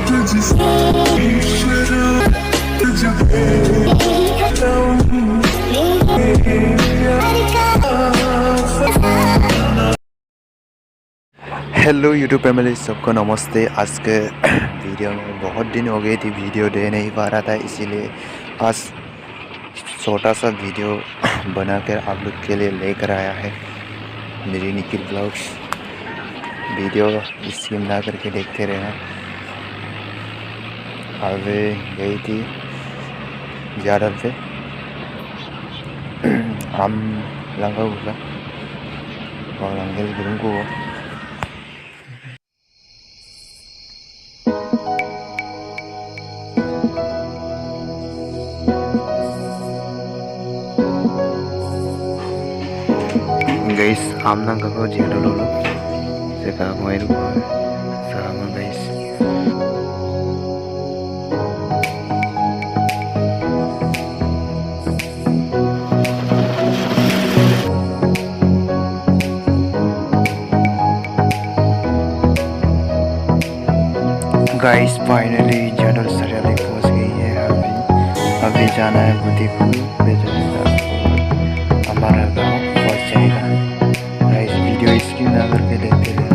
Hello YouTube family, सबको नमस्ते। आज के वीडियो में बहुत दिन हो गई थी, वीडियो दे नहीं पा रहा था, इसीलिए आज छोटा सा वीडियो बनाकर आप लोग के लिए लेकर आया है। मेरी निकिल ब्लॉग्स वीडियो स्किप ना करके देखते रहना। आज गई थी जियादल पे आम लगा हुआ और अंगल गुरुंग को guys, am nang kako jiyadol dulu. Seka main sama guys. Guys, finally jiyadol serially पहुंच गई है। अभी जाना है बुद्धीपुर पे, जाएगा हमारा गाँव पहुंच जाएगा। गाइस, वीडियो स्किप ना करके देखते रहना।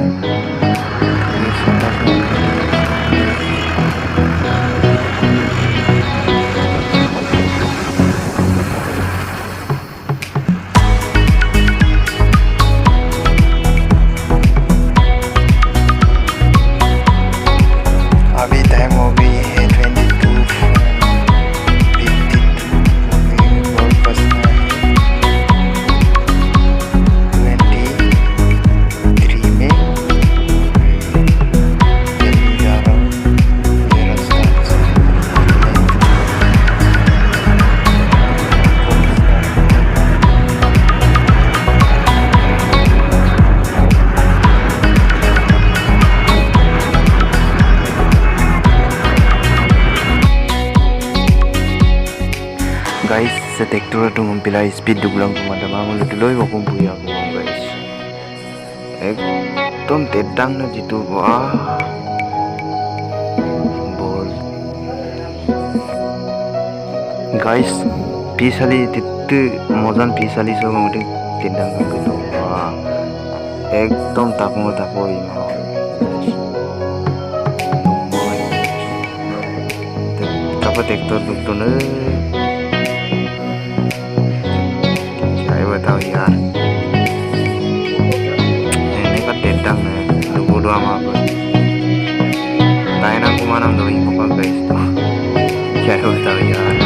अभी टाइम हो गई है 22:52। बहुत पसंद है 23 में जल्दी जा रहा हूँ मेरा साथ से। Guys, sa tektura tu mempila speed dugulang kumada bangun lutuloi wakum puya aku guys. Ekdom tedang na jitu wah bol. Guys, pisali titu mozan pisali so mungkin tedang na gitu wah. Ekdom tapo ima. Tapi tektur tu na बताओ यार, ini kan tendang ya, lu bodo ama apa? Lain aku mana udah ingin apa guys tuh, saya tahu yaar.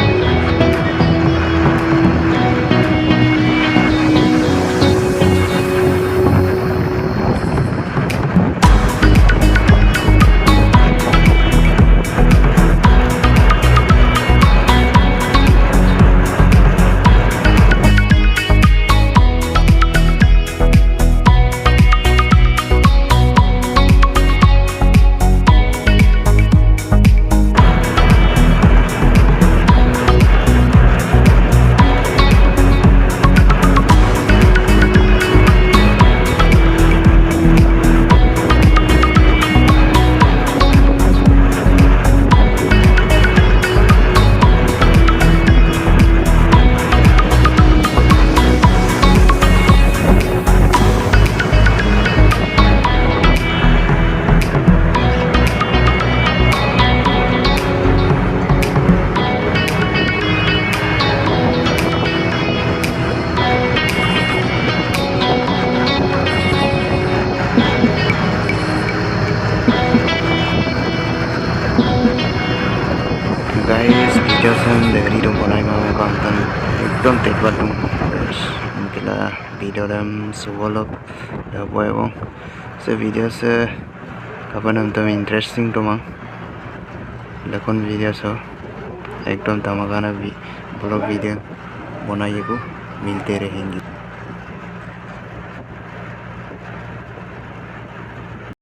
Guys, video dari dong mulai mau konten एकदम तेज dong guys. Mungkin video dalam sevolop dah boleh bang. Se video se kapan nonton interesting tu mang. Lakon video so एकदम तमगाना भी blog video बनाइए को मिलते रहेंगे।